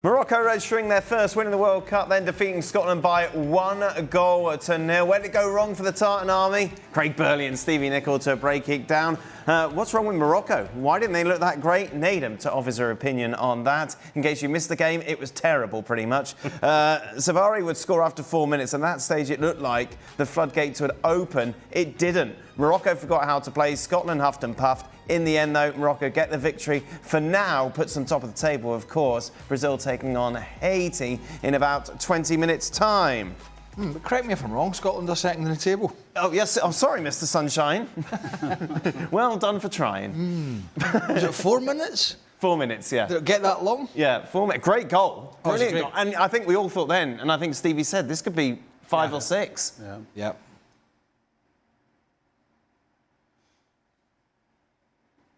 Morocco registering their first win in the World Cup, then defeating Scotland by 1-0. Where did it go wrong for the Tartan Army? Craig Burley and Stevie Nicol to break it down. What's wrong with Morocco? Why didn't they look that great? Needham to offer her opinion on that. In case you missed the game, it was terrible, pretty much. Savary would score after 4 minutes, and at that stage it looked like the floodgates would open. It didn't. Morocco forgot how to play. Scotland huffed and puffed. In the end, though, Morocco get the victory. For now, puts them top of the table, of course. Brazil taking on Haiti in about 20 minutes' time. But correct me if I'm wrong, Scotland are second in the table. Oh, yes. Oh, sorry, Mr. Sunshine. Well done for trying. Was it 4 minutes? 4 minutes, yeah. Did it get that long? Yeah, 4 minutes. Great goal. Oh, Brilliant great. goal. And I think we all thought then, and I think Stevie said, this could be 5 or 6. Yeah. Yep.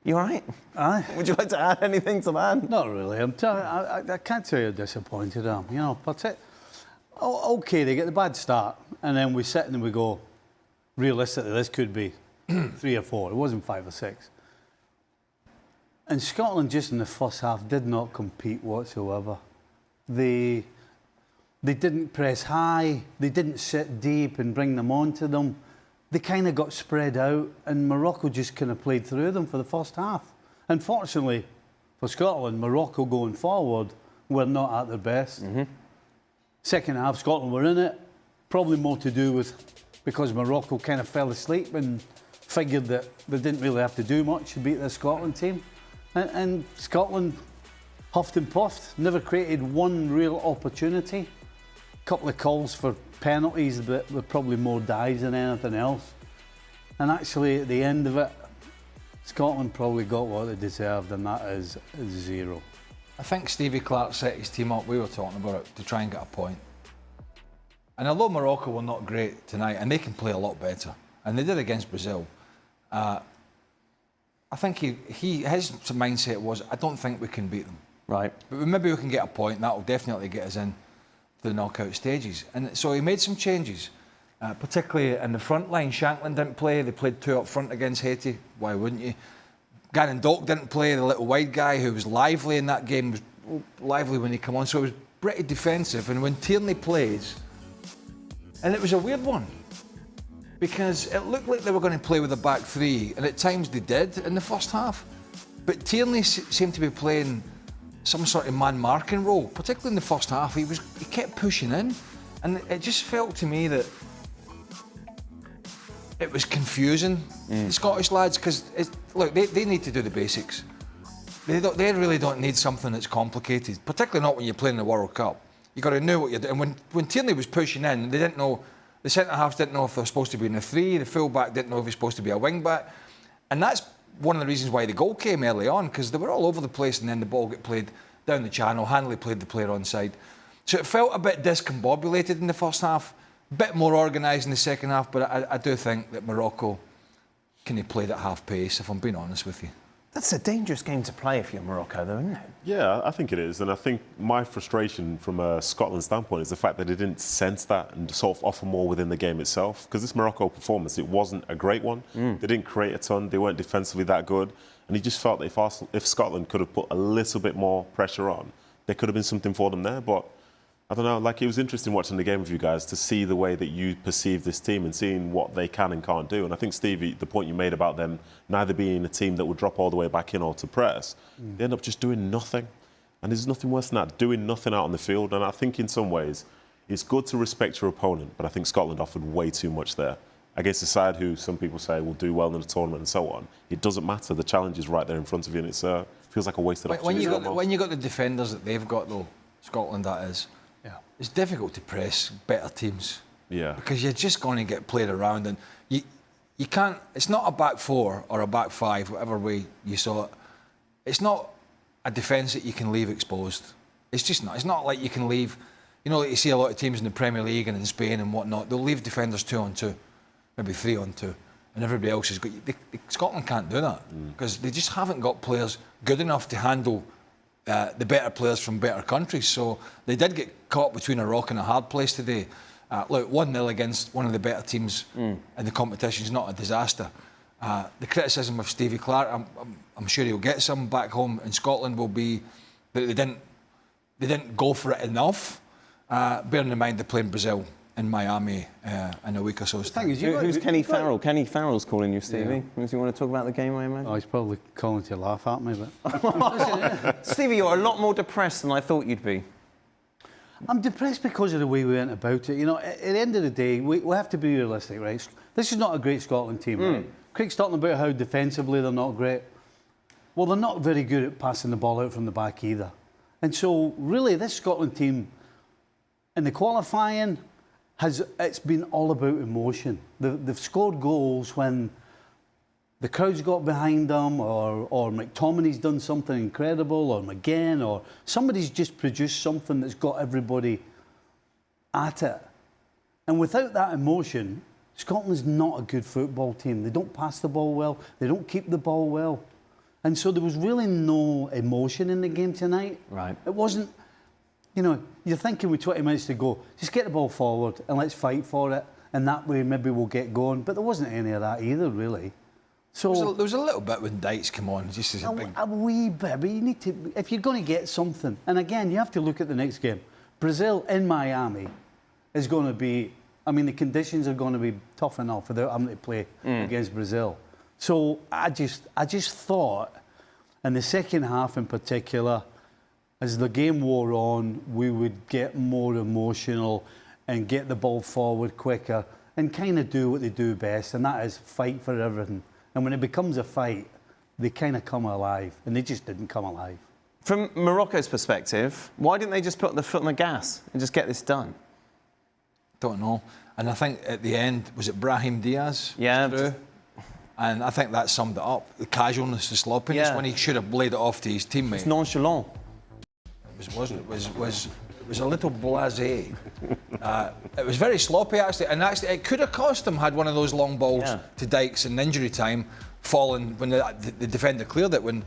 You all right? Aye. Would you like to add anything to that? Not really. I can't tell you how disappointed I am. You know, but okay, they get the bad start, and then we sit and we go, realistically, this could be 3 or 4. It wasn't 5 or 6. And Scotland, just in the first half, did not compete whatsoever. They didn't press high. They didn't sit deep and bring them onto them. They kind of got spread out, and Morocco just kind of played through them for the first half. Unfortunately for Scotland, Morocco going forward were not at their best. Second half, Scotland were in it. Probably more to do with because Morocco kind of fell asleep and figured that they didn't really have to do much to beat the Scotland team. And Scotland huffed and puffed, never created one real opportunity. Couple of calls for penalties, but were probably more dives than anything else. And actually, at the end of it, Scotland probably got what they deserved, and that is 0. I think Stevie Clarke set his team up, we were talking about it, to try and get a point. And although Morocco were not great tonight, and they can play a lot better, and they did against Brazil, I think his mindset was, I don't think we can beat them. Right. But maybe we can get a point, that will definitely get us in the knockout stages. And so he made some changes, particularly in the front line. Shankland didn't play. They played 2 up front against Haiti. Why wouldn't you? Gannon Doak didn't play, the little wide guy who was lively in that game, was lively when he came on. So it was pretty defensive. And when Tierney plays, and it was a weird one, because it looked like they were going to play with a back 3, and at times they did in the first half. But Tierney seemed to be playing some sort of man-marking role, particularly in the first half. He kept pushing in, and it just felt to me that it was confusing, the Scottish lads, because look, they need to do the basics. They really don't need something that's complicated, particularly not when you're playing the World Cup. You've got to know what you're doing. And when Tierney was pushing in, they didn't know, the centre-halves didn't know if they were supposed to be in a 3, the full-back didn't know if he was supposed to be a wing-back, and that's one of the reasons why the goal came early on, because they were all over the place, and then the ball got played down the channel. Hanley played the player onside. So it felt a bit discombobulated in the first half, a bit more organised in the second half, but I do think that Morocco kind of played at half pace, if I'm being honest with you. That's a dangerous game to play if you're Morocco, though, isn't it? Yeah, I think it is. And I think my frustration from a Scotland standpoint is the fact that they didn't sense that and sort of offer more within the game itself. Because this Morocco performance, it wasn't a great one. They didn't create a ton. They weren't defensively that good. And he just felt that if Scotland could have put a little bit more pressure on, there could have been something for them there. But I don't know, like, it was interesting watching the game with you guys to see the way that you perceive this team and seeing what they can and can't do. And I think, Stevie, the point you made about them neither being a team that would drop all the way back in or to press, they end up just doing nothing. And there's nothing worse than that, doing nothing out on the field. And I think in some ways, it's good to respect your opponent, but I think Scotland offered way too much there. Against a side who some people say will do well in the tournament and so on, it doesn't matter. The challenge is right there in front of you, and it feels like a wasted opportunity. When you got the defenders that they've got, though, Scotland that is, it's difficult to press better teams. Yeah. Because you're just going to get played around, and you can't. It's not a back 4 or a back 5, whatever way you saw it. It's not a defence that you can leave exposed. It's just not. It's not like you can leave. You know, like you see a lot of teams in the Premier League and in Spain and whatnot. They'll leave defenders 2 on 2, maybe 3 on 2, and everybody else has got. Scotland can't do that because they just haven't got players good enough to handle the better players from better countries. So they did get caught between a rock and a hard place today. Look, 1-0 against one of the better teams in the competition is not a disaster. The criticism of Stevie Clarke, I'm sure he'll get some back home in Scotland, will be that they they didn't go for it enough. Bearing in mind they're playing Brazil in Miami in a week or so's time. Who's Kenny Farrell? Kenny Farrell's calling you, Stevie. Do you want to talk about the game, I imagine? Oh, he's probably calling to laugh at me, but... Stevie, you're a lot more depressed than I thought you'd be. I'm depressed because of the way we went about it. You know, at the end of the day, we have to be realistic, right? This is not a great Scotland team, right? Craig's talking about how defensively they're not great. Well, they're not very good at passing the ball out from the back either. And so, really, this Scotland team, in the qualifying, it's been all about emotion. They've scored goals when the crowd's got behind them, or McTominay's done something incredible, or McGinn, or somebody's just produced something that's got everybody at it. And without that emotion, Scotland's not a good football team. They don't pass the ball well. They don't keep the ball well. And so there was really no emotion in the game tonight. Right. It wasn't, you know, you're thinking with 20 minutes to go, just get the ball forward and let's fight for it. And that way maybe we'll get going. But there wasn't any of that either, really. So There was a little bit when Dykes came on, just as a big... A wee bit, but you need to, if you're going to get something, and again, you have to look at the next game. Brazil in Miami is going to be, I mean, the conditions are going to be tough enough without having to play against Brazil. So I just thought, in the second half in particular, as the game wore on, we would get more emotional and get the ball forward quicker and kind of do what they do best, and that is fight for everything. And when it becomes a fight, they kind of come alive, and they just didn't come alive. From Morocco's perspective, why didn't they just put the foot on the gas and just get this done? Don't know. And I think at the end, was it Ibrahim Diaz? Yeah. Through? And I think that summed it up. The casualness, the sloppiness, Yeah. when he should have laid it off to his teammate. It's nonchalant. It was a little blasé. It was very sloppy, actually, and actually it could have cost him had one of those long balls to Dykes in injury time fallen when the defender cleared it, when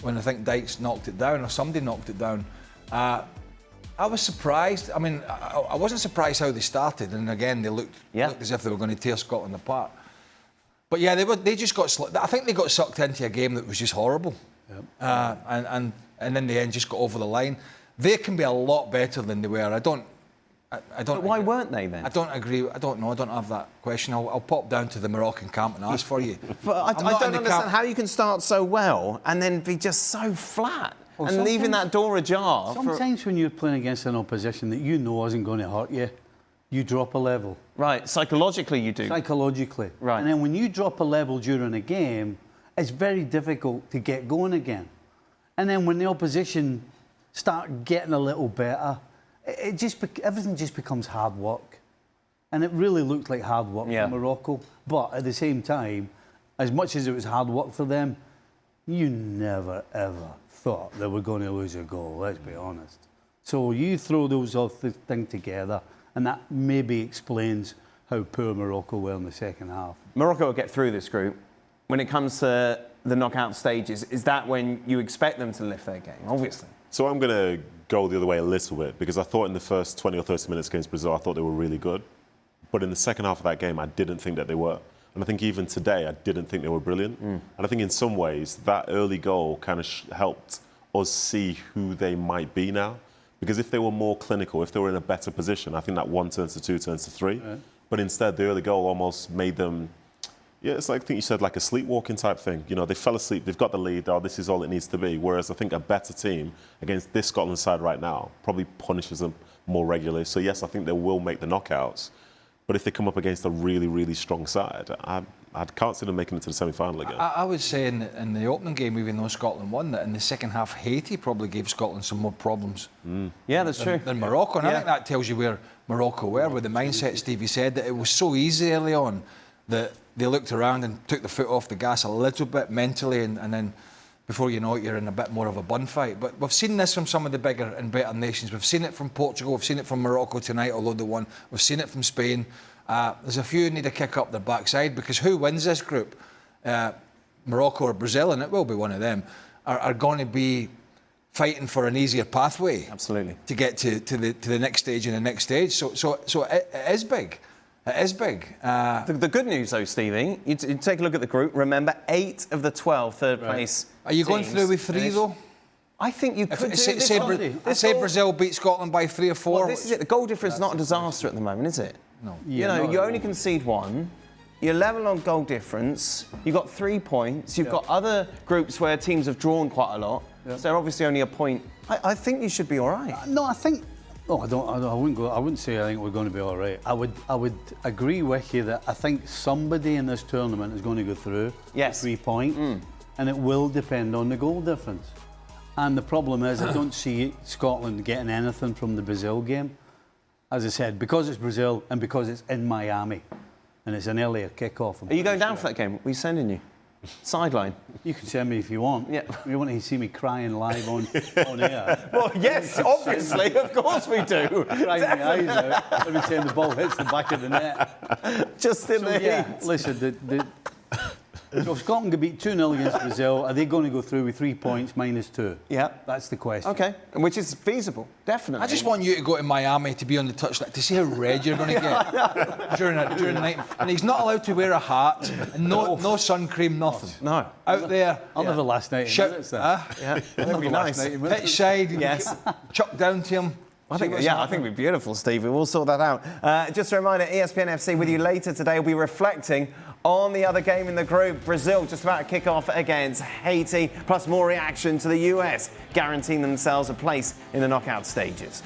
I think Dykes knocked it down or somebody knocked it down. I was surprised. I mean, I wasn't surprised how they started, and again they looked as if they were going to tear Scotland apart. But yeah, they just got. I think they got sucked into a game that was just horrible, and in the end just got over the line. They can be a lot better than they were. I don't. But why weren't they then? I don't agree. I don't know. I don't have that question. I'll pop down to the Moroccan camp and ask for you. But I don't understand how you can start so well and then be just so flat and leaving that door ajar. Sometimes when you're playing against an opposition that you know isn't going to hurt you, you drop a level. Right, psychologically you do. Psychologically. Right. And then when you drop a level during a game, it's very difficult to get going again. And then when the opposition start getting a little better, everything just becomes hard work. And it really looked like hard work for Morocco. But at the same time, as much as it was hard work for them, you never, ever thought they were going to lose a goal, let's be honest. So you throw those things together, and that maybe explains how poor Morocco were in the second half. Morocco will get through this group. When it comes to the knockout stages, is that when you expect them to lift their game, obviously? So I'm going to go the other way a little bit, because I thought in the first 20 or 30 minutes against Brazil, I thought they were really good. But in the second half of that game, I didn't think that they were. And I think even today, I didn't think they were brilliant. And I think in some ways, that early goal kind of helped us see who they might be now. Because if they were more clinical, if they were in a better position, I think that 1 turns to 2, turns to 3. Right. But instead, the early goal almost made them, it's like, I think you said, like a sleepwalking type thing. You know, they fell asleep, they've got the lead, this is all it needs to be. Whereas I think a better team against this Scotland side right now probably punishes them more regularly. So yes, I think they will make the knockouts. But if they come up against a really, really strong side, I can't see them making it to the semi-final again. I would say in the opening game, even though Scotland won, that in the second half, Haiti probably gave Scotland some more problems. Yeah, that's true. Than Morocco. And I think that tells you where Morocco were, with the mindset Stevie said, that it was so easy early on that they looked around and took the foot off the gas a little bit mentally, and then before you know it, you're in a bit more of a bun fight. But we've seen this from some of the bigger and better nations. We've seen it from Portugal, we've seen it from Morocco tonight, although they won. We've seen it from Spain. There's a few who need to kick up their backside, because who wins this group, Morocco or Brazil, and it will be one of them, are going to be fighting for an easier pathway. Absolutely. To get to the next stage and the next stage. So it is big. It is big. The good news, though, Stevie, you take a look at the group. Remember, 8 of the 12 third place Are you going teams through with 3, though? I think you could do Say, this. say Brazil beat Scotland by 3 or 4. Well, this is it. The goal difference is not a disaster at the moment, is it? No. You know, you only concede 1. You're level on goal difference. You've got 3 points. You've got other groups where teams have drawn quite a lot. So they're obviously only a point. I think you should be all right. No, I think. Oh, I wouldn't go. I wouldn't say I think we're going to be all right. I would agree with you that I think somebody in this tournament is going to go through. Yes. 3 point, and it will depend on the goal difference. And the problem is, I don't see Scotland getting anything from the Brazil game. As I said, because it's Brazil and because it's in Miami, and it's an earlier kick-off. Are you going down for that game? We're sending you. Sideline. You can send me if you want. Yeah. You want to see me crying live on air? Well, yes, obviously, of course we do. Crying my eyes out every time the ball hits the back of the net. Just in the heat. Listen, so Scotland could beat 2-0 against Brazil. Are they going to go through with 3 points minus 2? Yeah. That's the question. Okay, which is feasible, definitely. I just want you to go to Miami to be on the touchline to see how red you're going to get during the night. And he's not allowed to wear a hat, and no sun cream, nothing. No. Out there. I'll have a last night in minutes then. Yeah, that'd be nice. Pitch side, Yes. chuck down to him. I think it'd be beautiful, Stevie. We'll sort that out. Just a reminder, ESPN FC with you later today. We'll be reflecting on the other game in the group. Brazil just about to kick off against Haiti, plus more reaction to the US, guaranteeing themselves a place in the knockout stages.